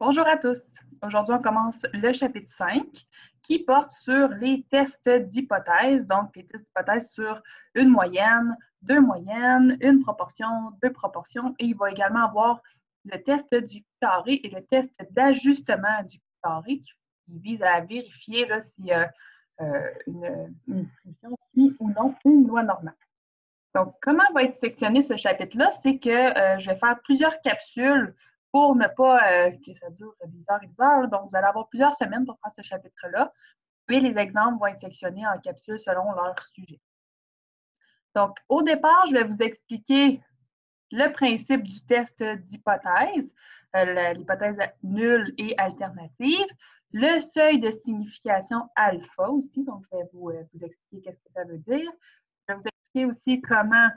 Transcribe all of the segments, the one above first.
Bonjour à tous. Aujourd'hui, on commence le chapitre 5 qui porte sur les tests d'hypothèse, donc les tests d'hypothèse sur une moyenne, deux moyennes, une proportion, deux proportions, et il va également avoir le test du carré et le test d'ajustement du carré qui vise à vérifier là, si une distribution suit ou non une loi normale. Donc, comment va être sectionné ce chapitre-là? C'est que je vais faire plusieurs capsules pour ne pas que ça dure des heures et des heures. Donc, vous allez avoir plusieurs semaines pour faire ce chapitre-là. Et les exemples vont être sectionnés en capsules selon leur sujet. Donc, au départ, je vais vous expliquer le principe du test d'hypothèse, l'hypothèse nulle et alternative, le seuil de signification alpha aussi. Donc, je vais vous expliquer qu'est-ce que ça veut dire. Je vais vous expliquer aussi comment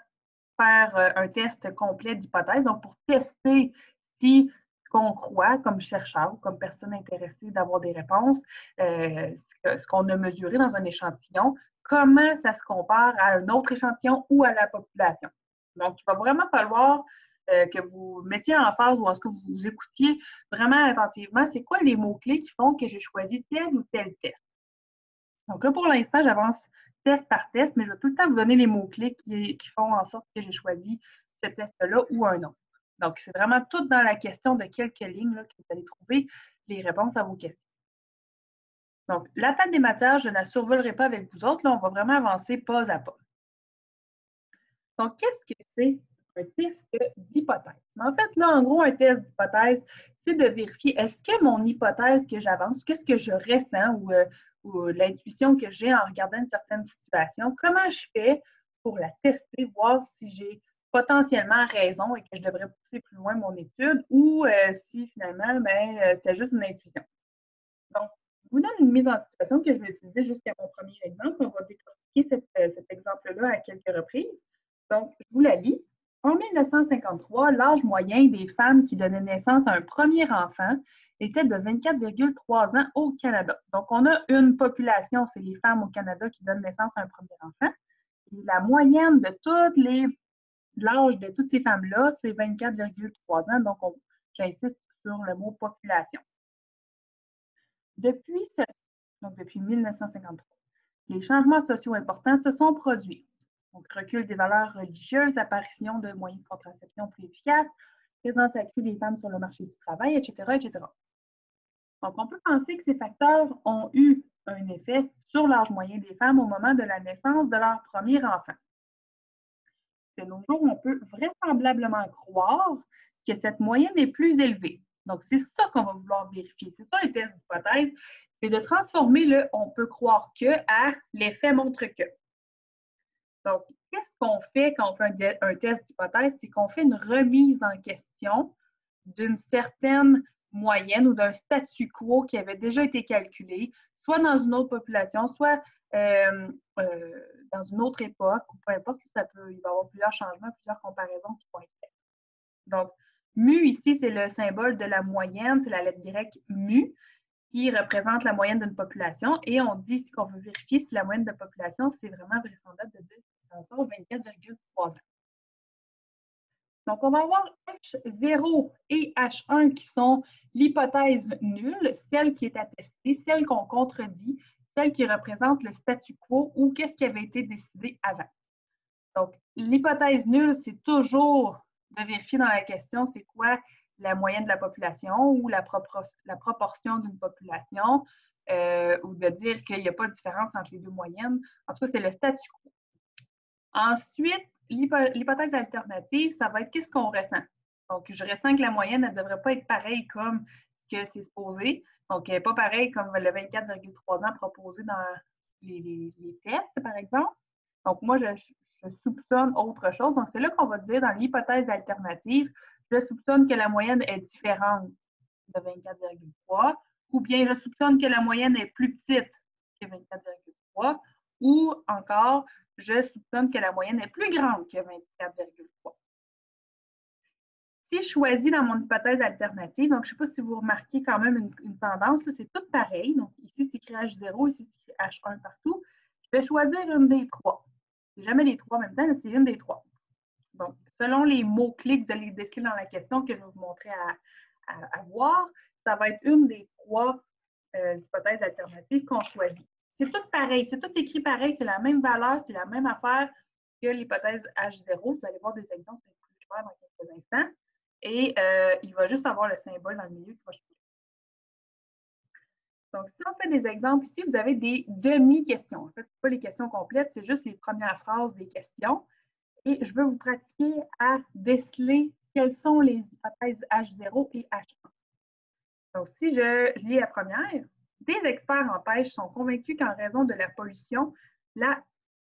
faire un test complet d'hypothèse, donc pour tester si ce qu'on croit comme chercheur ou comme personne intéressée d'avoir des réponses, ce qu'on a mesuré dans un échantillon, comment ça se compare à un autre échantillon ou à la population. Donc, il va vraiment falloir que vous mettiez en phase ou en ce que vous écoutiez vraiment attentivement, c'est quoi les mots-clés qui font que j'ai choisi tel ou tel test. Donc là, pour l'instant, j'avance test par test, mais je vais tout le temps vous donner les mots-clés qui font en sorte que j'ai choisi ce test-là ou un autre. Donc, c'est vraiment tout dans la question de quelques lignes là, que vous allez trouver les réponses à vos questions. Donc, la table des matières, je ne la survolerai pas avec vous autres. Là, on va vraiment avancer pas à pas. Donc, qu'est-ce que c'est un test d'hypothèse? En fait, là, en gros, un test d'hypothèse, c'est de vérifier est-ce que mon hypothèse que j'avance, qu'est-ce que je ressens ou l'intuition que j'ai en regardant une certaine situation, comment je fais pour la tester, voir si j'ai potentiellement raison et que je devrais pousser plus loin mon étude ou si finalement, c'était juste une intuition. Donc, je vous donne une mise en situation que je vais utiliser jusqu'à mon premier exemple. On va décortiquer cet exemple-là à quelques reprises. Donc, je vous la lis. En 1953, l'âge moyen des femmes qui donnaient naissance à un premier enfant était de 24,3 ans au Canada. Donc, on a une population, c'est les femmes au Canada qui donnent naissance à un premier enfant. Et la moyenne de l'âge de toutes ces femmes-là, c'est 24,3 ans. Donc, j'insiste sur le mot population. Depuis 1953, les changements sociaux importants se sont produits. Donc, recul des valeurs religieuses, apparition de moyens de contraception plus efficaces, présence accrue des femmes sur le marché du travail, etc., etc. Donc, on peut penser que ces facteurs ont eu un effet sur l'âge moyen des femmes au moment de la naissance de leur premier enfant. De nos jours, on peut vraisemblablement croire que cette moyenne est plus élevée. Donc, c'est ça qu'on va vouloir vérifier. C'est ça les tests d'hypothèse, c'est de transformer le « on peut croire que » à « l'effet montre que ». Donc, qu'est-ce qu'on fait quand on fait un test d'hypothèse? C'est qu'on fait une remise en question d'une certaine moyenne ou d'un statu quo qui avait déjà été calculé, soit dans une autre population, soit dans une autre époque, ou peu importe, il va y avoir plusieurs changements, plusieurs comparaisons qui vont être faites. Donc, mu ici, c'est le symbole de la moyenne, c'est la lettre grecque mu, qui représente la moyenne d'une population. Et on dit qu'on veut vérifier si la moyenne de population, c'est vraiment vraisemblable de dire que c'est encore 24,3 ans. Donc, on va avoir H0 et H1 qui sont l'hypothèse nulle, celle qui est attestée, celle qu'on contredit, celle qui représente le statu quo ou qu'est-ce qui avait été décidé avant. Donc, l'hypothèse nulle, c'est toujours de vérifier dans la question c'est quoi la moyenne de la population ou la proportion d'une population ou de dire qu'il n'y a pas de différence entre les deux moyennes. En tout cas, c'est le statu quo. Ensuite, l'hypothèse alternative, ça va être qu'est-ce qu'on ressent. Donc, je ressens que la moyenne ne devrait pas être pareille comme ce que c'est supposé. Donc, elle n'est pas pareille comme le 24,3 ans proposé dans les tests, par exemple. Donc, moi, je soupçonne autre chose. Donc, c'est là qu'on va dire dans l'hypothèse alternative, je soupçonne que la moyenne est différente de 24,3 ou bien je soupçonne que la moyenne est plus petite que 24,3 ou encore, je soupçonne que la moyenne est plus grande que 24,3. Si je choisis dans mon hypothèse alternative, donc je ne sais pas si vous remarquez quand même une tendance, c'est tout pareil. Donc ici, c'est écrit H0, ici, c'est écrit H1 partout. Je vais choisir une des trois. C'est jamais les trois en même temps, c'est une des trois. Donc, selon les mots-clés que vous allez déceler dans la question que je vais vous montrer à voir, ça va être une des 3 hypothèses alternatives qu'on choisit. C'est tout pareil, c'est tout écrit pareil, c'est la même valeur, c'est la même affaire que l'hypothèse H0. Vous allez voir des exemples, c'est plus clair dans quelques instants. Et il va juste avoir le symbole dans le milieu qui va changer. Donc, si on fait des exemples ici, vous avez des demi-questions. En fait, ce n'est pas les questions complètes, c'est juste les premières phrases des questions. Et je veux vous pratiquer à déceler quelles sont les hypothèses H0 et H1. Donc, si je lis la première, des experts en pêche sont convaincus qu'en raison de la pollution, la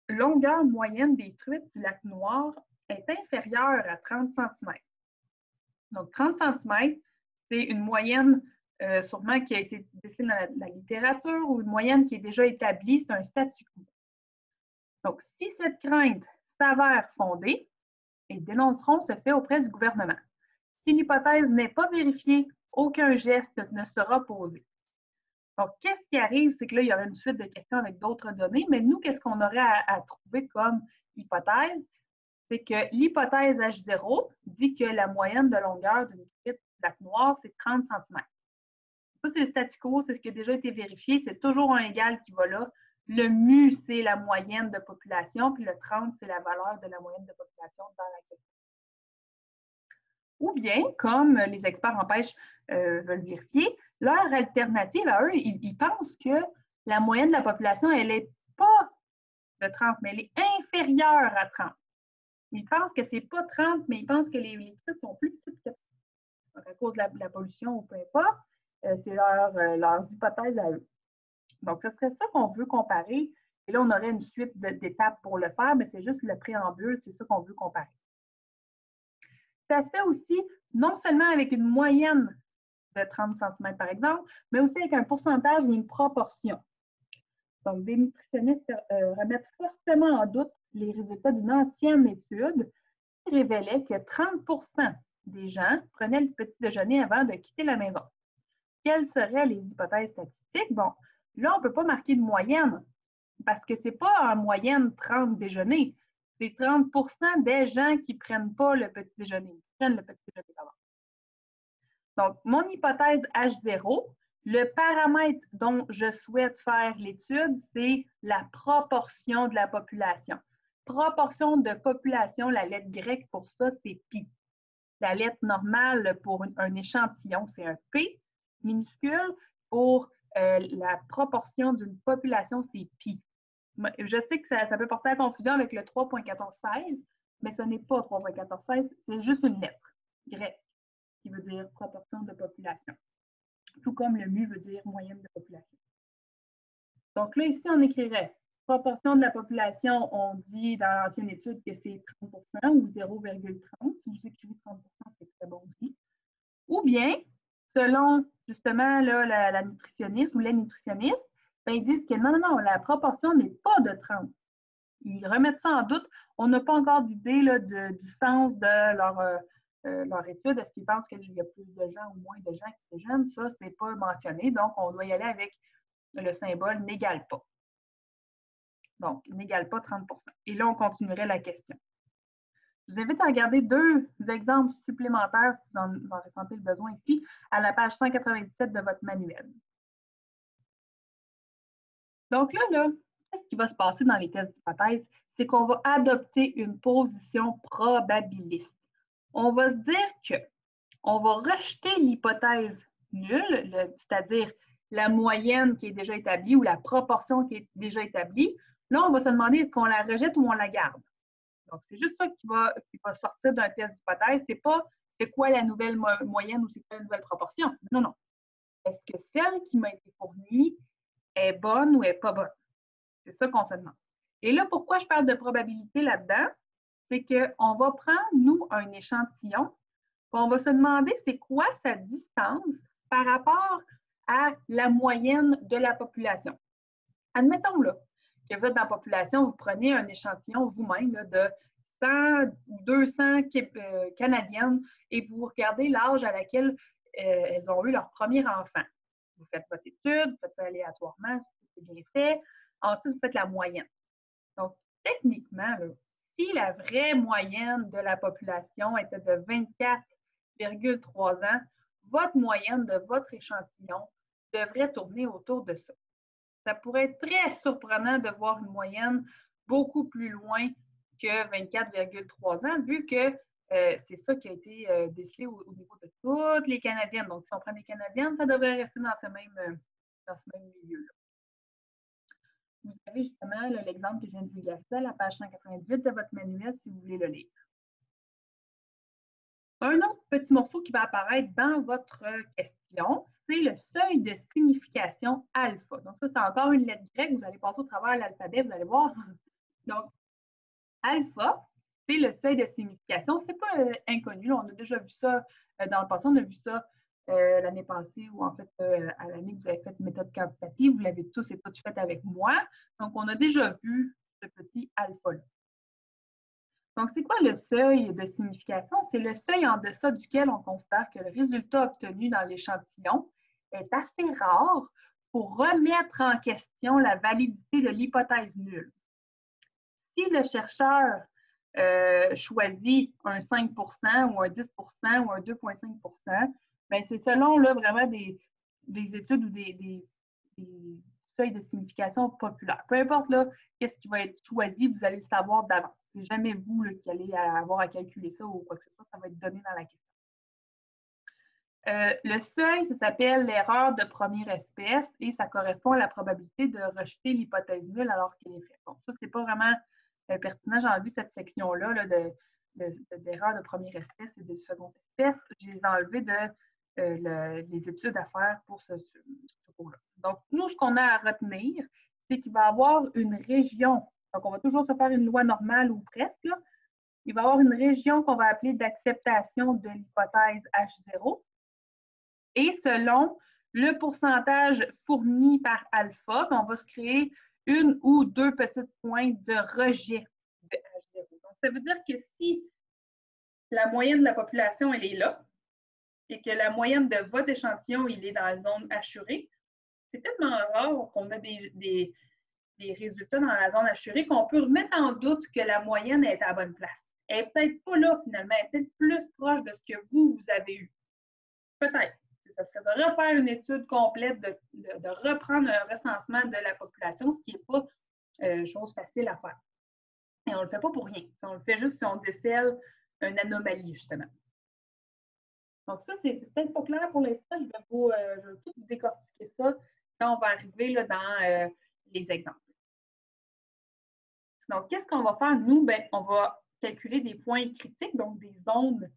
longueur moyenne des truites du lac Noir est inférieure à 30 cm. Donc, 30 cm, c'est une moyenne sûrement qui a été décelée dans la littérature ou une moyenne qui est déjà établie, c'est un statu quo. Donc, si cette crainte s'avère fondée, les dénonceront se fait auprès du gouvernement. Si l'hypothèse n'est pas vérifiée, aucun geste ne sera posé. Donc, qu'est-ce qui arrive? C'est que là, il y aurait une suite de questions avec d'autres données, mais nous, qu'est-ce qu'on aurait à trouver comme hypothèse? C'est que l'hypothèse H0 dit que la moyenne de longueur d'une truite du lac Noir, c'est 30 cm. Ça, c'est le statu quo, c'est ce qui a déjà été vérifié. C'est toujours un égal qui va là. Le mu, c'est la moyenne de population, puis le 30, c'est la valeur de la moyenne de population dans la question. Ou bien, comme les experts en pêche veulent vérifier, leur alternative à eux, ils pensent que la moyenne de la population, elle n'est pas de 30, mais elle est inférieure à 30. Ils pensent que ce n'est pas 30, mais ils pensent que les truites sont plus petites que 30. Donc, à cause de la pollution ou peu importe, c'est leurs hypothèses à eux. Donc, ce serait ça qu'on veut comparer. Et là, on aurait une suite d'étapes pour le faire, mais c'est juste le préambule, c'est ça qu'on veut comparer. Ça se fait aussi non seulement avec une moyenne de 30 cm par exemple, mais aussi avec un pourcentage ou une proportion. Donc, des nutritionnistes remettent fortement en doute les résultats d'une ancienne étude qui révélait que 30 des gens prenaient le petit déjeuner avant de quitter la maison. Quelles seraient les hypothèses statistiques? Bon, là, on ne peut pas marquer de moyenne parce que ce n'est pas en moyenne 30 déjeuners. C'est 30 des gens qui ne prennent pas le petit déjeuner, qui prennent le petit déjeuner d'abord. Donc, mon hypothèse H0, le paramètre dont je souhaite faire l'étude, c'est la proportion de la population. Proportion de population, la lettre grecque pour ça, c'est pi. La lettre normale pour un échantillon, c'est un P minuscule. Pour la proportion d'une population, c'est pi. Je sais que ça peut porter à confusion avec le 3.1416, mais ce n'est pas 3.1416, c'est juste une lettre grecque qui veut dire proportion de population. Tout comme le mu veut dire moyenne de population. Donc là, ici, on écrirait proportion de la population, on dit dans l'ancienne étude que c'est 30 ou 0,30. Si vous écrivez 30 c'est très bon aussi. Ou bien, selon justement là, la nutritionniste ou les nutritionnistes, ben, ils disent que non, la proportion n'est pas de 30. Ils remettent ça en doute. On n'a pas encore d'idée du sens de leur étude. Est-ce qu'ils pensent qu'il y a plus de gens ou moins de gens qui déjeunent? Ça, ce n'est pas mentionné. Donc, on doit y aller avec le symbole n'égale pas. Donc, n'égale pas 30 Et là, on continuerait la question. Je vous invite à regarder 2 exemples supplémentaires si vous en ressentez le besoin ici, à la page 197 de votre manuel. Donc là, qu'est-ce qui va se passer dans les tests d'hypothèse? C'est qu'on va adopter une position probabiliste. On va se dire qu'on va rejeter l'hypothèse nulle, c'est-à-dire la moyenne qui est déjà établie ou la proportion qui est déjà établie. Là, on va se demander est-ce qu'on la rejette ou on la garde. Donc, c'est juste ça qui va sortir d'un test d'hypothèse. C'est pas c'est quoi la nouvelle moyenne ou c'est quoi la nouvelle proportion. Non. Est-ce que celle qui m'a été fournie est bonne ou n'est pas bonne? C'est ça qu'on se demande. Et là, pourquoi je parle de probabilité là-dedans? C'est qu'on va prendre, nous, un échantillon, puis on va se demander c'est quoi sa distance par rapport à la moyenne de la population. Admettons là, que vous êtes dans la population, vous prenez un échantillon vous-même de 100 ou 200 Canadiennes et vous regardez l'âge à laquelle elles ont eu leur premier enfant. Vous faites votre étude, vous faites ça aléatoirement, si c'est bien fait. Ensuite, vous faites la moyenne. Donc, techniquement, là, si la vraie moyenne de la population était de 24,3 ans, votre moyenne de votre échantillon devrait tourner autour de ça. Ça pourrait être très surprenant de voir une moyenne beaucoup plus loin que 24,3 ans, vu que c'est ça qui a été décelé au niveau de toutes les Canadiennes. Donc, si on prend des Canadiennes, ça devrait rester dans ce même milieu-là. Vous avez justement l'exemple que je viens de vulgariser à la page 198 de votre manuel si vous voulez le lire. Un autre petit morceau qui va apparaître dans votre question, c'est le seuil de signification alpha. Donc, ça, c'est encore une lettre grecque. Vous allez passer au travers de l'alphabet, vous allez voir. Donc, alpha, c'est le seuil de signification. Ce n'est pas inconnu. On a déjà vu ça dans le passé. On a vu ça l'année passée ou en fait à l'année que vous avez fait méthode quantitative. Vous l'avez tous et toutes fait avec moi. Donc, on a déjà vu ce petit alpha-là. Donc, c'est quoi le seuil de signification? C'est le seuil en deçà duquel on considère que le résultat obtenu dans l'échantillon est assez rare pour remettre en question la validité de l'hypothèse nulle. Si le chercheur choisit un 5 ou un 10 ou un 2,5 bien, c'est selon là, vraiment des études ou des seuils de signification populaires. Peu importe qu'est-ce qui va être choisi, vous allez le savoir d'avance. C'est jamais vous là, qui allez avoir à calculer ça ou quoi que ce soit, ça va être donné dans la question. Le seuil, ça s'appelle l'erreur de première espèce et ça correspond à la probabilité de rejeter l'hypothèse nulle alors qu'elle est vraie. Bon, ça, c'est pas vraiment pertinent. J'ai enlevé cette section-là d'erreur de première espèce et de seconde espèce. Je les ai enlevées les études à faire pour ce cours-là. Donc, nous, ce qu'on a à retenir, c'est qu'il va y avoir une région. Donc, on va toujours se faire une loi normale ou presque. Là. Il va y avoir une région qu'on va appeler d'acceptation de l'hypothèse H0. Et selon le pourcentage fourni par alpha, on va se créer une ou deux petites pointes de rejet de H0. Donc, ça veut dire que si la moyenne de la population, elle est là, et que la moyenne de votre échantillon, il est dans la zone assurée, c'est tellement rare qu'on a des résultats dans la zone assurée qu'on peut remettre en doute que la moyenne est à la bonne place. Elle n'est peut-être pas là, finalement. Elle est peut-être plus proche de ce que vous avez eu. Peut-être. Ça serait de refaire une étude complète, de reprendre un recensement de la population, ce qui n'est pas chose facile à faire. Et on ne le fait pas pour rien. On le fait juste si on décèle une anomalie, justement. Donc ça, c'est peut-être pas clair pour l'instant. Je vais tout vous décortiquer ça quand on va arriver là, dans les exemples. Donc, qu'est-ce qu'on va faire? Nous, on va calculer des points critiques, donc des zones,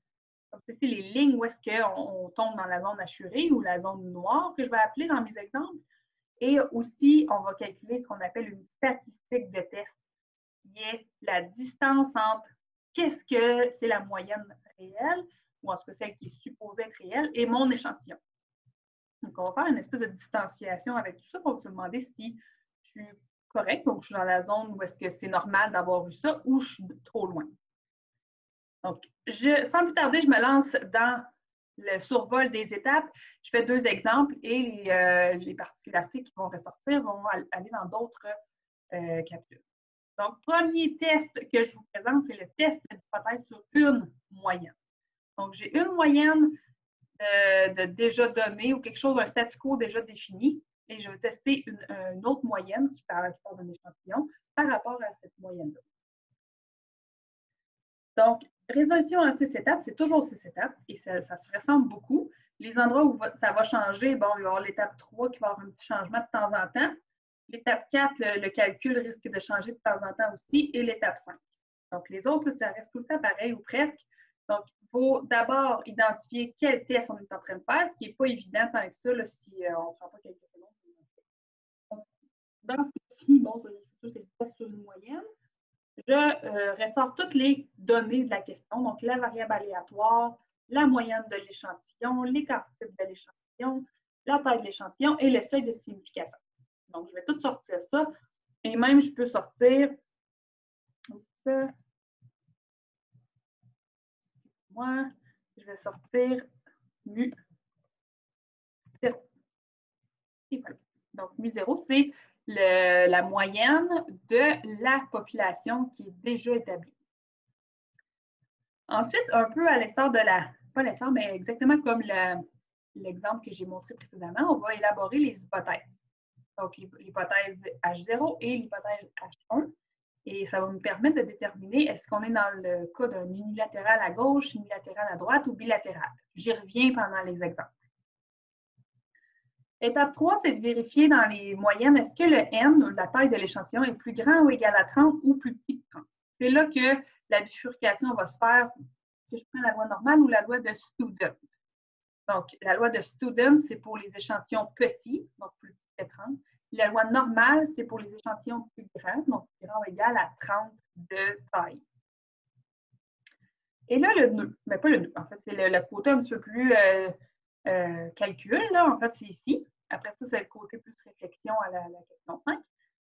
comme c'est les lignes où est-ce qu'on tombe dans la zone assurée ou la zone noire, que je vais appeler dans mes exemples. Et aussi, on va calculer ce qu'on appelle une statistique de test, qui est la distance entre qu'est-ce que c'est la moyenne réelle, ou en tout cas celle qui est supposée être réelle, et mon échantillon. Donc, on va faire une espèce de distanciation avec tout ça pour se demander si je suis correct, donc je suis dans la zone où est-ce que c'est normal d'avoir eu ça, ou je suis trop loin. Donc, sans plus tarder, je me lance dans le survol des étapes. Je fais deux exemples et les particularités qui vont ressortir vont aller dans d'autres capsules. Donc, premier test que je vous présente, c'est le test d'hypothèse sur une moyenne. Donc, j'ai une moyenne de déjà donnée ou quelque chose, un statu quo déjà défini, et je vais tester une autre moyenne qui part d'un échantillon par rapport à cette moyenne-là. Donc, résolution en 6 étapes, c'est toujours 6 étapes et ça se ressemble beaucoup. Les endroits où ça va changer, bon, il va y avoir l'étape 3 qui va avoir un petit changement de temps en temps. L'étape 4, le calcul risque de changer de temps en temps aussi, et l'étape 5. Donc, les autres, ça reste tout le temps pareil ou presque. Donc, il faut d'abord identifier quel test on est en train de faire, ce qui n'est pas évident tant que ça, là, si on ne prend pas quelques secondes. Donc, dans ce cas-ci, bon, c'est sûr, c'est le test sur une moyenne. Je ressors toutes les données de la question, donc la variable aléatoire, la moyenne de l'échantillon, l'écart type de l'échantillon, la taille de l'échantillon et le seuil de signification. Donc, je vais tout sortir ça. Et même, je peux sortir... Moi, je vais sortir mu 0. Et voilà. Donc, mu 0, c'est la moyenne de la population qui est déjà établie. Ensuite, un peu à l'instar de pas l'instar, mais exactement comme l'exemple que j'ai montré précédemment, on va élaborer les hypothèses. Donc, l'hypothèse H0 et l'hypothèse H1. Et ça va nous permettre de déterminer est-ce qu'on est dans le cas d'un unilatéral à gauche, unilatéral à droite ou bilatéral. J'y reviens pendant les exemples. Étape 3, c'est de vérifier dans les moyennes, est-ce que le N, la taille de l'échantillon, est plus grand ou égal à 30 ou plus petit que 30. C'est là que la bifurcation va se faire, que je prends la loi normale ou la loi de Student. Donc, la loi de Student, c'est pour les échantillons petits, donc plus petits que 30. La loi normale, c'est pour les échantillons plus grands, donc plus grand ou égal à 30 de taille. Et là, le nœud, mais pas le nœud, en fait, c'est le côté un petit peu plus calcul, là, en fait, c'est ici. Après ça, c'est le côté plus réflexion à la question 5.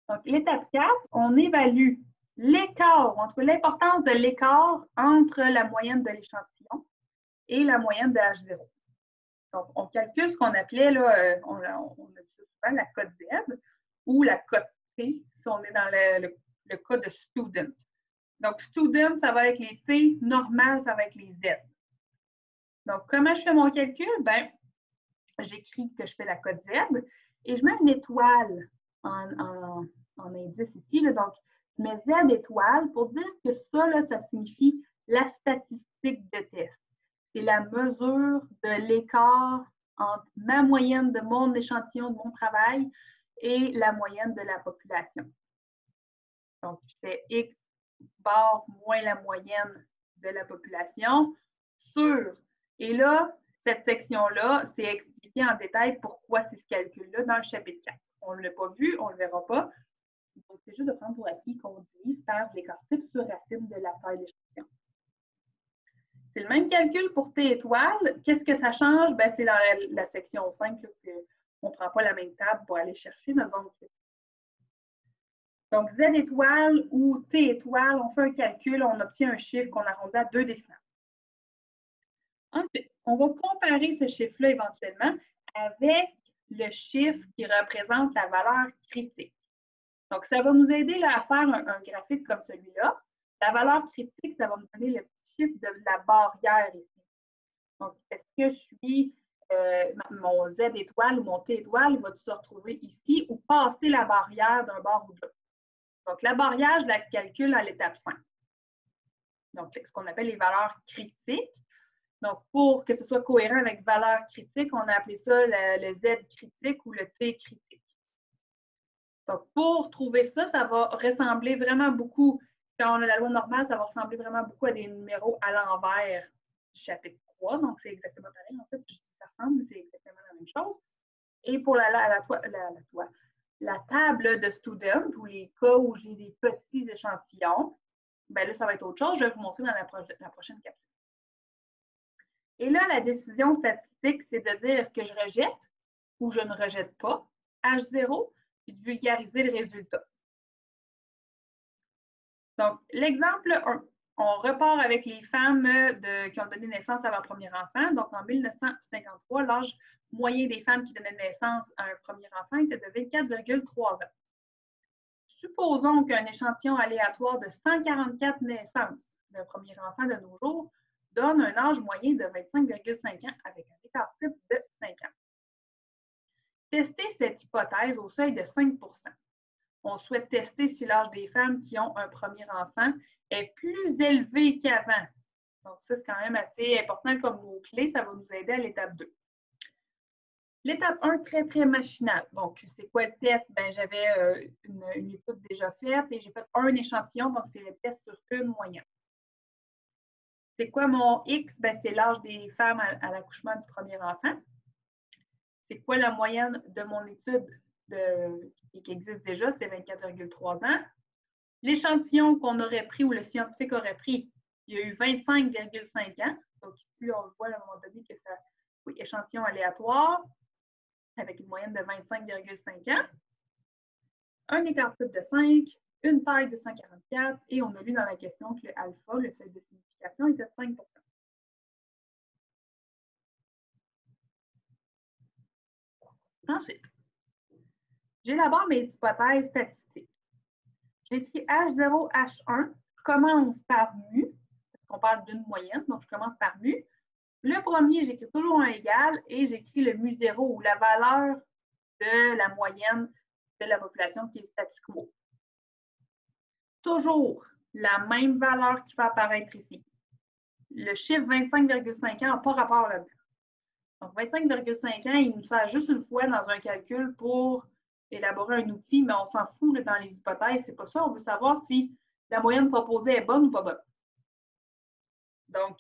Donc, l'étape 4, on évalue l'écart, entre l'importance de l'écart entre la moyenne de l'échantillon et la moyenne de H0. Donc, on calcule ce qu'on appelait, là, on a dit souvent, la cote Z ou la cote T, si on est dans le cas de student. Donc, student, ça va être les T, normal, ça va être les Z. Donc, comment je fais mon calcul? Bien, j'écris que je fais la cote Z et je mets une étoile en indice ici. Là, donc, je mets Z étoile pour dire que ça, là, ça signifie la statistique de test. C'est la mesure de l'écart entre ma moyenne de mon échantillon de mon travail et la moyenne de la population. Donc, je fais X bar moins la moyenne de la population sur. Et là, cette section-là, c'est expliqué en détail pourquoi c'est ce calcul-là dans le chapitre 4. On ne l'a pas vu, on ne le verra pas. Donc, c'est juste de prendre pour acquis qu'on divise par l'écart type sur racine de la taille de l'échantillon. C'est le même calcul pour T étoile. Qu'est-ce que ça change? Ben, c'est dans la section 5 qu'on ne prend pas la même table pour aller chercher dans zone critique. Donc, Z étoile ou T étoile, on fait un calcul, on obtient un chiffre qu'on arrondit à 2 décimales. Ensuite, on va comparer ce chiffre-là éventuellement avec le chiffre qui représente la valeur critique. Donc, ça va nous aider là, à faire un graphique comme celui-là. La valeur critique, ça va me donner le chiffre de la barrière ici. Donc, est-ce que je suis mon Z étoile ou mon T étoile va se retrouver ici ou passer la barrière d'un bord ou de l'autre? Donc, la barrière, je la calcule à l'étape 5. Donc, ce qu'on appelle les valeurs critiques. Donc, pour que ce soit cohérent avec valeur critique, on a appelé ça le Z critique ou le T critique. Donc, pour trouver ça, ça va ressembler vraiment beaucoup, quand on a la loi normale, ça va ressembler vraiment beaucoup à des numéros à l'envers du chapitre 3. Donc, c'est exactement pareil. En fait, je dis ça ressemble, mais c'est exactement la même chose. Et pour la table de student, ou les cas où j'ai des petits échantillons, bien là, ça va être autre chose. Je vais vous montrer dans la prochaine capsule. Et là, la décision statistique, c'est de dire est-ce que je rejette ou je ne rejette pas H0 et de vulgariser le résultat. Donc, l'exemple 1, on repart avec les femmes qui ont donné naissance à leur premier enfant. Donc, en 1953, l'âge moyen des femmes qui donnaient naissance à un premier enfant était de 24,3 ans. Supposons qu'un échantillon aléatoire de 144 naissances d'un premier enfant de nos jours donne un âge moyen de 25,5 ans avec un écart type de 5 ans. Tester cette hypothèse au seuil de 5 %. On souhaite tester si l'âge des femmes qui ont un premier enfant est plus élevé qu'avant. Donc, ça, c'est quand même assez important comme mot-clé. Ça va nous aider à l'étape 2. L'étape 1, très, très machinale. Donc, c'est quoi le test? Ben, j'avais une étude déjà faite et j'ai fait un échantillon. Donc, c'est le test sur une moyenne. C'est quoi mon X? Ben, c'est l'âge des femmes à l'accouchement du premier enfant. C'est quoi la moyenne de mon étude qui existe déjà? C'est 24,3 ans. L'échantillon qu'on aurait pris ou le scientifique aurait pris, il y a eu 25,5 ans. Donc ici, on voit à un moment donné que ça, oui, échantillon aléatoire avec une moyenne de 25,5 ans. Un écart type de 5, une taille de 144 et on a lu dans la question que le alpha, le seuil de signification, était de 5 %. Ensuite, j'élabore mes hypothèses statistiques. J'écris H0, H1, je commence par mu, parce qu'on parle d'une moyenne, donc je commence par mu. Le premier, j'écris toujours un égal et j'écris le mu0 ou la valeur de la moyenne de la population qui est statu quo. Toujours la même valeur qui va apparaître ici. Le chiffre 25,5 ans n'a pas rapport là-dedans. Donc, 25,5 ans, il nous sert juste une fois dans un calcul pour élaborer un outil, mais on s'en fout là, dans les hypothèses. C'est pas ça. On veut savoir si la moyenne proposée est bonne ou pas bonne. Donc,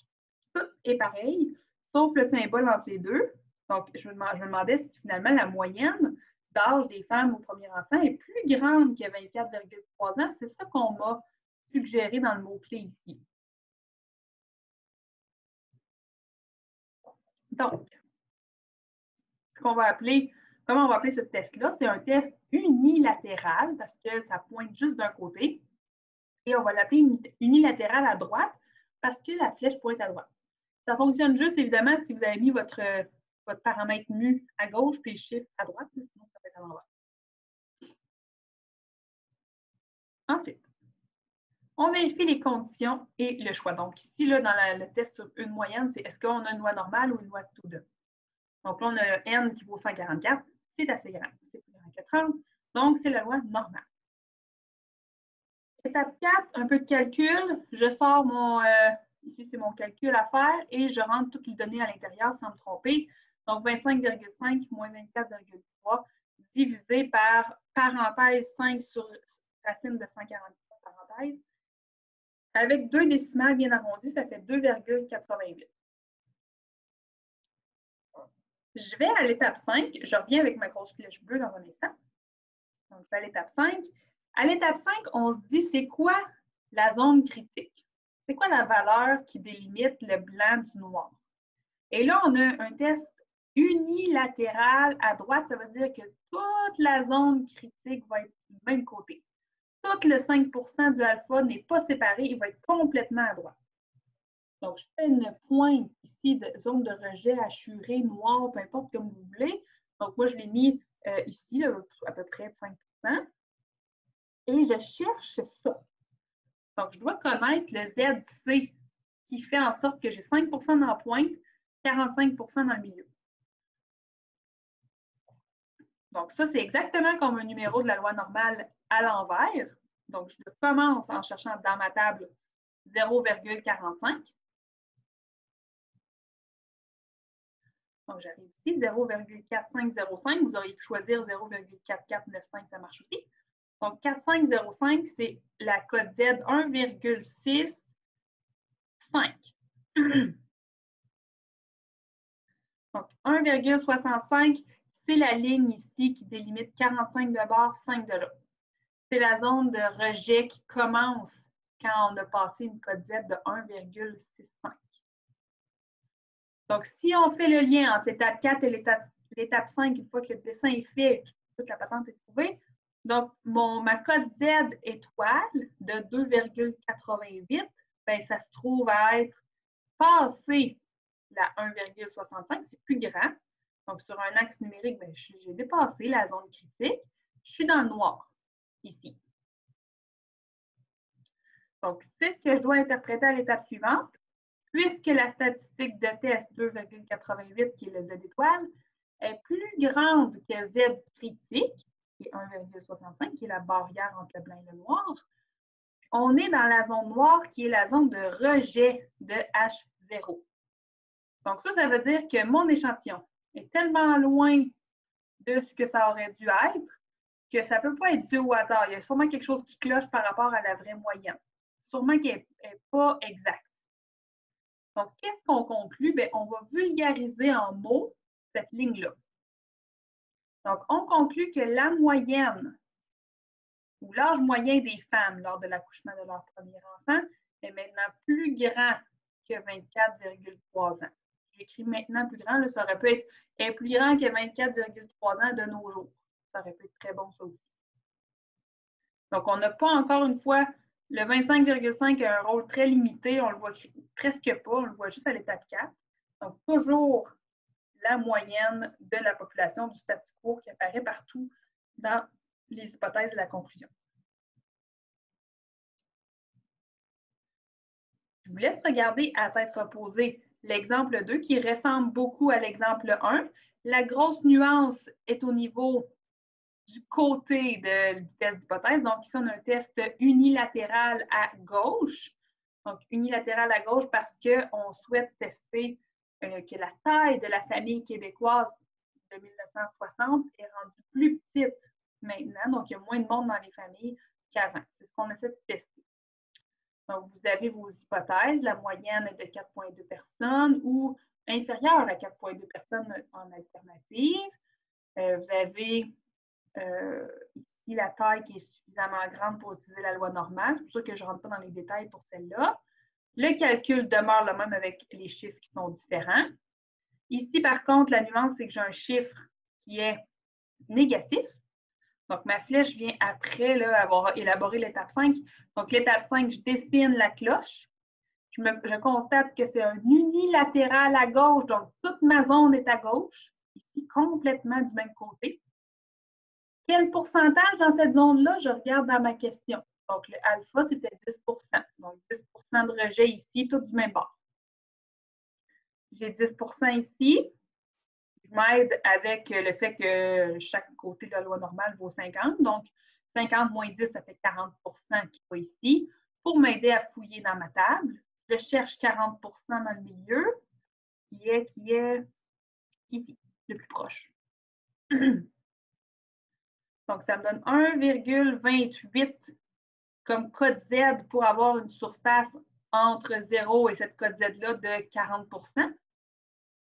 tout est pareil, sauf le symbole entre les deux. Donc, je me demandais si finalement la moyenne d'âge des femmes au premier enfant est plus grande que 24,3 ans. C'est ça qu'on m'a suggéré dans le mot-clé ici. Donc, comment on va appeler ce test-là? C'est un test unilatéral parce que ça pointe juste d'un côté. Et on va l'appeler unilatéral à droite parce que la flèche pointe à droite. Ça fonctionne juste, évidemment, si vous avez mis votre paramètre mu à gauche puis le chiffre à droite, sinon ça va être à l'envers. Ensuite, on vérifie les conditions et le choix. Donc ici, là, dans le test sur une moyenne, c'est est-ce qu'on a une loi normale ou une loi de Student? Donc là, on a n qui vaut 144. C'est assez grand. C'est plus grand que 30. Donc, c'est la loi normale. Étape 4, un peu de calcul. Je sors mon... ici, c'est mon calcul à faire et je rentre toutes les données à l'intérieur sans me tromper. Donc, 25,5 moins 24,3 divisé par parenthèse 5 sur racine de 144 parenthèses. Avec deux décimales bien arrondies, ça fait 2,88. Je vais à l'étape 5. Je reviens avec ma grosse flèche bleue dans un instant. Donc, je vais à l'étape 5. À l'étape 5, on se dit, c'est quoi la zone critique? C'est quoi la valeur qui délimite le blanc du noir? Et là, on a un test unilatéral à droite. Ça veut dire que toute la zone critique va être du même côté. Tout le 5 du alpha n'est pas séparé. Il va être complètement à droite. Donc, je fais une pointe ici de zone de rejet assurée, noire, peu importe comme vous voulez. Donc, moi, je l'ai mis ici, là, à peu près de 5 et je cherche ça. Donc, je dois connaître le ZC qui fait en sorte que j'ai 5 dans la pointe, 45 dans le milieu. Donc, ça, c'est exactement comme un numéro de la loi normale à l'envers. Donc, je commence en cherchant dans ma table 0,45. Donc, j'arrive ici, 0,4505. Vous auriez pu choisir 0,4495, ça marche aussi. Donc, 4505, c'est la code Z 1,65. Donc, 1,65, c'est la ligne ici qui délimite 45 de bord, 5 de là. C'est la zone de rejet qui commence quand on a passé une code Z de 1,65. Donc, si on fait le lien entre l'étape 4 et l'étape 5, une fois que le dessin est fait et toute la patente est trouvée, donc ma code Z étoile de 2,88, ben, ça se trouve à être passé la 1,65, c'est plus grand. Donc, sur un axe numérique, ben, j'ai dépassé la zone critique. Je suis dans le noir, ici. Donc, c'est ce que je dois interpréter à l'étape suivante. Puisque la statistique de test 2,88, qui est le Z étoile, est plus grande que Z critique, qui est 1,65, qui est la barrière entre le blanc et le noir, on est dans la zone noire qui est la zone de rejet de H0. Donc ça veut dire que mon échantillon est tellement loin de ce que ça aurait dû être que ça ne peut pas être dû au hasard. Il y a sûrement quelque chose qui cloche par rapport à la vraie moyenne. Sûrement qu'elle n'est pas exacte. Donc, qu'est-ce qu'on conclut? Bien, on va vulgariser en mots cette ligne-là. Donc, on conclut que la moyenne ou l'âge moyen des femmes lors de l'accouchement de leur premier enfant est maintenant plus grand que 24,3 ans. J'écris maintenant plus grand, là, ça aurait pu être plus grand que 24,3 ans de nos jours. Ça aurait pu être très bon, ça aussi. Donc, on n'a pas encore une fois, le 25,5 a un rôle très limité, on le voit presque pas, on le voit juste à l'étape 4. Donc, toujours la moyenne de la population du statu quo qui apparaît partout dans les hypothèses de la conclusion. Je vous laisse regarder à tête reposée l'exemple 2 qui ressemble beaucoup à l'exemple 1. La grosse nuance est au niveau du côté du test d'hypothèse. Donc, ici, on a un test unilatéral à gauche. Donc, unilatéral à gauche parce qu'on souhaite tester que la taille de la famille québécoise de 1960 est rendue plus petite maintenant. Donc, il y a moins de monde dans les familles qu'avant. C'est ce qu'on essaie de tester. Donc, vous avez vos hypothèses. La moyenne est de 4,2 personnes ou inférieure à 4,2 personnes en alternative. Vous avez ici la taille qui est suffisamment grande pour utiliser la loi normale. C'est pour ça que je ne rentre pas dans les détails pour celle-là. Le calcul demeure le même avec les chiffres qui sont différents. Ici, par contre, la nuance, c'est que j'ai un chiffre qui est négatif. Donc, ma flèche vient après là, avoir élaboré l'étape 5. Donc, l'étape 5, je dessine la cloche. Je constate que c'est un unilatéral à gauche. Donc, toute ma zone est à gauche. Ici, complètement du même côté. Quel pourcentage dans cette zone-là? Je regarde dans ma question. Donc, le alpha, c'était 10 %. Donc, 10 % de rejet ici, tout du même bord. J'ai 10 % ici. Je m'aide avec le fait que chaque côté de la loi normale vaut 50. Donc, 50 moins 10, ça fait 40 % qui va ici. Pour m'aider à fouiller dans ma table, je cherche 40 % dans le milieu, qui est ici, le plus proche. Donc, ça me donne 1,28 comme code Z pour avoir une surface entre 0 et cette code Z-là de 40 %.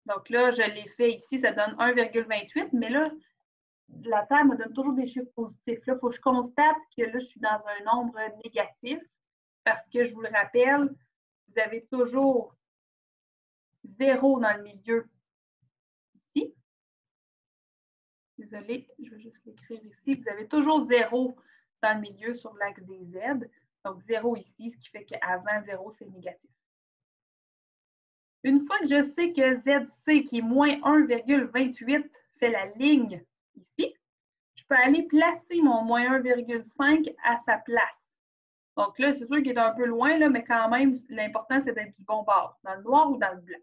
Donc là, je l'ai fait ici, ça donne 1,28, mais là, la Terre me donne toujours des chiffres positifs. Là, il faut que je constate que là, je suis dans un nombre négatif parce que, je vous le rappelle, vous avez toujours 0 dans le milieu ici. Désolée, je vais juste l'écrire ici. Vous avez toujours 0 dans le milieu sur l'axe des Z. Donc, 0 ici, ce qui fait qu'avant 0, c'est négatif. Une fois que je sais que ZC, qui est moins 1,28, fait la ligne ici, je peux aller placer mon moins 1,5 à sa place. Donc là, c'est sûr qu'il est un peu loin, là, mais quand même, l'important, c'est d'être du bon bord, dans le noir ou dans le blanc.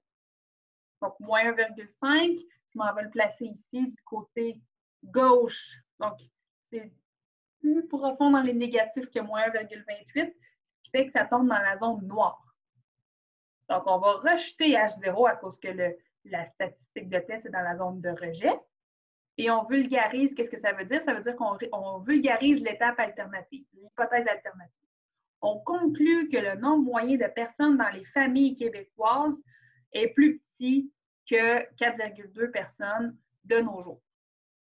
Donc, moins 1,5, je m'en vais le placer ici, du côté gauche. Donc, c'est plus profond dans les négatifs que moins 1,28, ce qui fait que ça tombe dans la zone noire. Donc, on va rejeter H0 à cause que la statistique de test est dans la zone de rejet. Et on vulgarise, qu'est-ce que ça veut dire? Ça veut dire qu'on vulgarise l'étape alternative, l'hypothèse alternative. On conclut que le nombre moyen de personnes dans les familles québécoises est plus petit que 4,2 personnes de nos jours.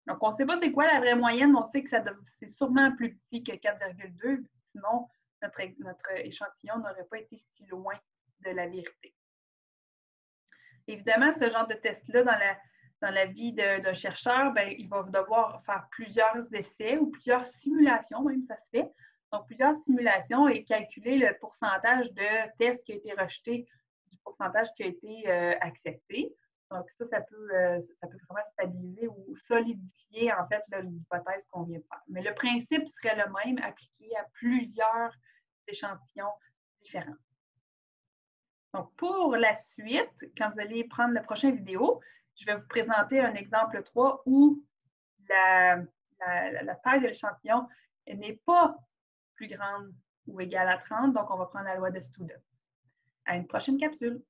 Donc, on ne sait pas c'est quoi la vraie moyenne, mais on sait que c'est sûrement plus petit que 4,2, sinon notre échantillon n'aurait pas été si loin de la vérité. Évidemment, ce genre de test-là, dans la vie d'un chercheur, bien, il va devoir faire plusieurs essais ou plusieurs simulations, même ça se fait. Donc, plusieurs simulations et calculer le pourcentage de tests qui a été rejeté du pourcentage qui a été accepté. Donc, ça peut vraiment stabiliser ou solidifier, en fait, l'hypothèse qu'on vient de faire. Mais le principe serait le même, appliqué à plusieurs échantillons différents. Donc, pour la suite, quand vous allez prendre la prochaine vidéo, je vais vous présenter un exemple 3 où la taille de l'échantillon n'est pas plus grande ou égale à 30, donc on va prendre la loi de Student. À une prochaine capsule.